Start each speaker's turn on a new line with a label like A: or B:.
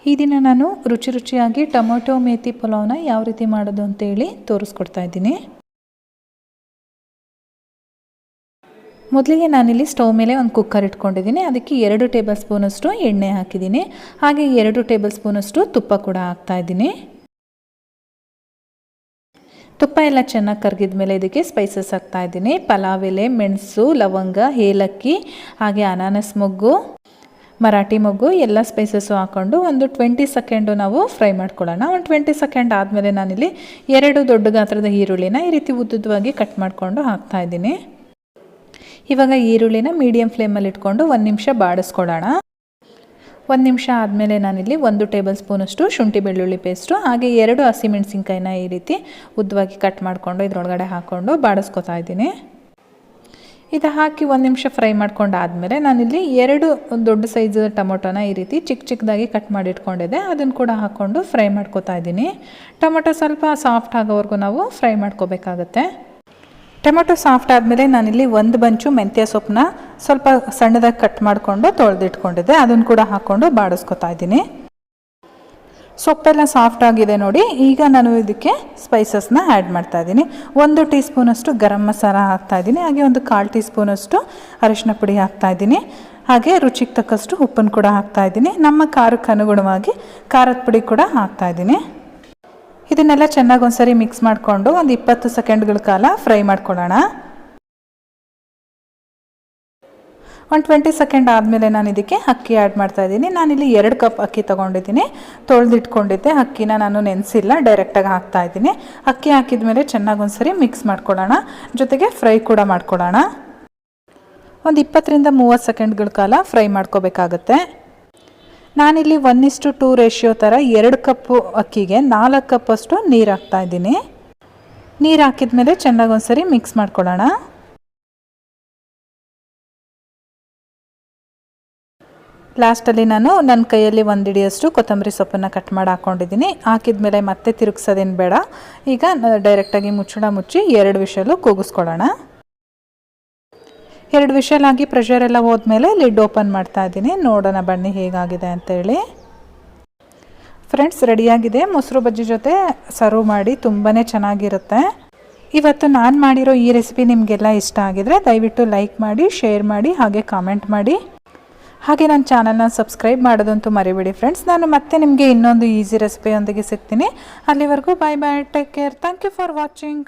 A: ಈ ದಿನ ನಾನು ರುಚಿ ರುಚಿಯಾಗಿ ಟೊಮೊಟೊ ಮೇಥಿ ಪುಲಾವ್ನ ಯಾವ ರೀತಿ ಮಾಡೋದು ಅಂತೇಳಿ ತೋರಿಸ್ಕೊಡ್ತಾ ಇದ್ದೀನಿ. ಮೊದಲಿಗೆ ನಾನಿಲ್ಲಿ ಸ್ಟವ್ ಮೇಲೆ ಒಂದು ಕುಕ್ಕರ್ ಇಟ್ಕೊಂಡಿದ್ದೀನಿ. ಅದಕ್ಕೆ 2 ಟೇಬಲ್ ಸ್ಪೂನಷ್ಟು ಎಣ್ಣೆ ಹಾಕಿದ್ದೀನಿ. ಹಾಗೆ 2 ಟೇಬಲ್ ಸ್ಪೂನಷ್ಟು ತುಪ್ಪ ಕೂಡ ಹಾಕ್ತಾ ಇದ್ದೀನಿ. ತುಪ್ಪ ಎಲ್ಲ ಚೆನ್ನಾಗಿ ಕರಗಿದ ಮೇಲೆ ಇದಕ್ಕೆ ಸ್ಪೈಸಸ್ ಹಾಕ್ತಾ ಇದ್ದೀನಿ. ಪಲಾವ್ ಎಲೆ, ಮೆಣಸು, ಲವಂಗ, ಏಲಕ್ಕಿ, ಹಾಗೆ ಅನಾನಸ್ ಮೊಗ್ಗು, ಮರಾಠಿ ಮೊಗ್ಗು ಎಲ್ಲ ಸ್ಪೈಸಸ್ಸು ಹಾಕ್ಕೊಂಡು ಒಂದು 20 ಸೆಕೆಂಡು ನಾವು ಫ್ರೈ ಮಾಡ್ಕೊಳ್ಳೋಣ. ಒಂದು 20 ಸೆಕೆಂಡ್ ಆದಮೇಲೆ ನಾನಿಲ್ಲಿ 2 ದೊಡ್ಡ ಗಾತ್ರದ ಈರುಳ್ಳಿನ ಈ ರೀತಿ ಉದ್ದುದ್ದವಾಗಿ ಕಟ್ ಮಾಡಿಕೊಂಡು ಹಾಕ್ತಾ ಇದ್ದೀನಿ. ಇವಾಗ ಈರುಳ್ಳಿನ ಮೀಡಿಯಮ್ ಫ್ಲೇಮಲ್ಲಿ ಇಟ್ಕೊಂಡು 1 ನಿಮಿಷ ಬಾಡಿಸ್ಕೊಳ್ಳೋಣ. 1 ನಿಮಿಷ ಆದಮೇಲೆ ನಾನಿಲ್ಲಿ 1 ಟೇಬಲ್ ಸ್ಪೂನಷ್ಟು ಶುಂಠಿ ಬೆಳ್ಳುಳ್ಳಿ ಪೇಸ್ಟು ಹಾಗೆ 2 ಹಸಿಮೆಣಸಿನ್ಕಾಯಿನ ಈ ರೀತಿ ಉದ್ದವಾಗಿ ಕಟ್ ಮಾಡಿಕೊಂಡು ಇದರೊಳಗಡೆ ಹಾಕ್ಕೊಂಡು ಬಾಡಿಸ್ಕೊತಾ ಇದ್ದೀನಿ. ಇದು ಹಾಕಿ 1 ನಿಮಿಷ ಫ್ರೈ ಮಾಡ್ಕೊಂಡಾದಮೇಲೆ ನಾನಿಲ್ಲಿ 2 ದೊಡ್ಡ ಸೈಜ್ ಟೊಮೊಟೊನ ಈ ರೀತಿ ಚಿಕ್ಕ ಚಿಕ್ಕದಾಗಿ ಕಟ್ ಮಾಡಿ ಇಟ್ಕೊಂಡಿದ್ದೆ. ಅದನ್ನು ಕೂಡ ಹಾಕ್ಕೊಂಡು ಫ್ರೈ ಮಾಡ್ಕೊತಾ ಇದ್ದೀನಿ. ಟೊಮೊಟೊ ಸ್ವಲ್ಪ ಸಾಫ್ಟ್ ಆಗೋವರೆಗೂ ನಾವು ಫ್ರೈ ಮಾಡ್ಕೋಬೇಕಾಗತ್ತೆ. ಟೊಮೊಟೊ ಸಾಫ್ಟ್ ಆದಮೇಲೆ ನಾನಿಲ್ಲಿ 1 ಬಂಚು ಮೆಂತ್ಯ ಸೊಪ್ಪನ್ನ ಸ್ವಲ್ಪ ಸಣ್ಣದಾಗಿ ಕಟ್ ಮಾಡಿಕೊಂಡು ತೊಳೆದಿಟ್ಕೊಂಡಿದ್ದೆ. ಅದನ್ನು ಕೂಡ ಹಾಕ್ಕೊಂಡು ಬಾಡಿಸ್ಕೊತಾ ಇದ್ದೀನಿ. ಸೊಪ್ಪೆಲ್ಲ ಸಾಫ್ಟ್ ಆಗಿದೆ ನೋಡಿ. ಈಗ ನಾನು ಇದಕ್ಕೆ ಸ್ಪೈಸಸ್ನ ಆ್ಯಡ್ ಮಾಡ್ತಾ ಇದ್ದೀನಿ. 1 ಟೀ ಸ್ಪೂನಷ್ಟು ಗರಂ ಮಸಾಲ ಹಾಕ್ತಾ ಇದ್ದೀನಿ. ಹಾಗೆ 1/4 ಟೀ ಸ್ಪೂನಷ್ಟು ಅರಿಶಿನ ಪುಡಿ ಹಾಕ್ತಾ ಇದ್ದೀನಿ. ಹಾಗೆ ರುಚಿಗೆ ತಕ್ಕಷ್ಟು ಉಪ್ಪನ್ನು ಕೂಡ ಹಾಕ್ತಾ ಇದ್ದೀನಿ. ನಮ್ಮ ಖಾರಕ್ಕೆ ಅನುಗುಣವಾಗಿ ಖಾರದ ಪುಡಿ ಕೂಡ ಹಾಕ್ತಾ ಇದ್ದೀನಿ. ಇದನ್ನೆಲ್ಲ ಚೆನ್ನಾಗಿ ಒಂದ್ಸರಿ ಮಿಕ್ಸ್ ಮಾಡಿಕೊಂಡು ಒಂದು 20 ಸೆಕೆಂಡ್ಗಳ ಕಾಲ ಫ್ರೈ ಮಾಡ್ಕೊಳ್ಳೋಣ. ಒಂದು 20 ಸೆಕೆಂಡ್ ಆದಮೇಲೆ ನಾನು ಇದಕ್ಕೆ ಅಕ್ಕಿ ಆ್ಯಡ್ ಮಾಡ್ತಾ ಇದ್ದೀನಿ. ನಾನಿಲ್ಲಿ 2 ಕಪ್ ಅಕ್ಕಿ ತೊಗೊಂಡಿದ್ದೀನಿ. ತೊಳೆದಿಟ್ಕೊಂಡಿದ್ದೆ. ಅಕ್ಕಿನ ನಾನು ನೆನೆಸಿಲ್ಲ, ಡೈರೆಕ್ಟಾಗಿ ಹಾಕ್ತಾ ಇದ್ದೀನಿ. ಅಕ್ಕಿ ಹಾಕಿದ ಮೇಲೆ ಚೆನ್ನಾಗಿ ಒಂದ್ಸರಿ ಮಿಕ್ಸ್ ಮಾಡ್ಕೊಳ್ಳೋಣ. ಜೊತೆಗೆ ಫ್ರೈ ಕೂಡ ಮಾಡ್ಕೊಳ್ಳೋಣ. ಒಂದು 20ರಿಂದ 30 ಸೆಕೆಂಡ್ಗಳ ಕಾಲ ಫ್ರೈ ಮಾಡ್ಕೋಬೇಕಾಗತ್ತೆ. ನಾನಿಲ್ಲಿ 1:2 ರೇಷಿಯೋ ಥರ 2 ಕಪ್ಪು ಅಕ್ಕಿಗೆ 4 ಕಪ್ಪಷ್ಟು ನೀರು ಹಾಕ್ತಾ ಇದ್ದೀನಿ. ನೀರು ಹಾಕಿದ ಮೇಲೆ ಚೆನ್ನಾಗಿ ಒಂದ್ಸರಿ ಮಿಕ್ಸ್ ಮಾಡ್ಕೊಳ್ಳೋಣ. ಲಾಸ್ಟಲ್ಲಿ ನಾನು ನನ್ನ ಕೈಯಲ್ಲಿ 1 ಹಿಡಿಯಷ್ಟು ಕೊತ್ತಂಬರಿ ಸೊಪ್ಪನ್ನು ಕಟ್ ಮಾಡಿ ಹಾಕ್ಕೊಂಡಿದ್ದೀನಿ. ಹಾಕಿದ ಮೇಲೆ ಮತ್ತೆ ತಿರುಗಿಸೋದೇನು ಬೇಡ. ಈಗ ಡೈರೆಕ್ಟಾಗಿ ಮುಚ್ಚಳ ಮುಚ್ಚಿ 2 ವಿಷಲು ಕೂಗಿಸ್ಕೊಳ್ಳೋಣ. 2 ವಿಷಲ್ ಆಗಿ ಪ್ರೆಷರ್ ಎಲ್ಲ ಹೋದ್ಮೇಲೆ ಲಿಡ್ ಓಪನ್ ಮಾಡ್ತಾ ಇದ್ದೀನಿ. ನೋಡೋಣ ಬನ್ನಿ ಹೇಗಾಗಿದೆ ಅಂತೇಳಿ. ಫ್ರೆಂಡ್ಸ್, ರೆಡಿಯಾಗಿದೆ. ಮೊಸರು ಬಜ್ಜಿ ಜೊತೆ ಸರ್ವ್ ಮಾಡಿ ತುಂಬಾ ಚೆನ್ನಾಗಿರುತ್ತೆ. ಇವತ್ತು ನಾನು ಮಾಡಿರೋ ಈ ರೆಸಿಪಿ ನಿಮಗೆಲ್ಲ ಇಷ್ಟ ಆಗಿದರೆ ದಯವಿಟ್ಟು ಲೈಕ್ ಮಾಡಿ, ಶೇರ್ ಮಾಡಿ, ಹಾಗೆ ಕಾಮೆಂಟ್ ಮಾಡಿ. ಹಾಗೆ ನನ್ನ ಚಾನಲ್ನ ಸಬ್ಸ್ಕ್ರೈಬ್ ಮಾಡೋದಂತೂ ಮರಿಬೇಡಿ ಫ್ರೆಂಡ್ಸ್. ನಾನು ಮತ್ತೆ ನಿಮಗೆ ಇನ್ನೊಂದು ಈಸಿ ರೆಸಿಪಿಯೊಂದಿಗೆ ಸಿಗ್ತೀನಿ. ಅಲ್ಲಿವರೆಗೂ bye bye, take care, thank you for watching.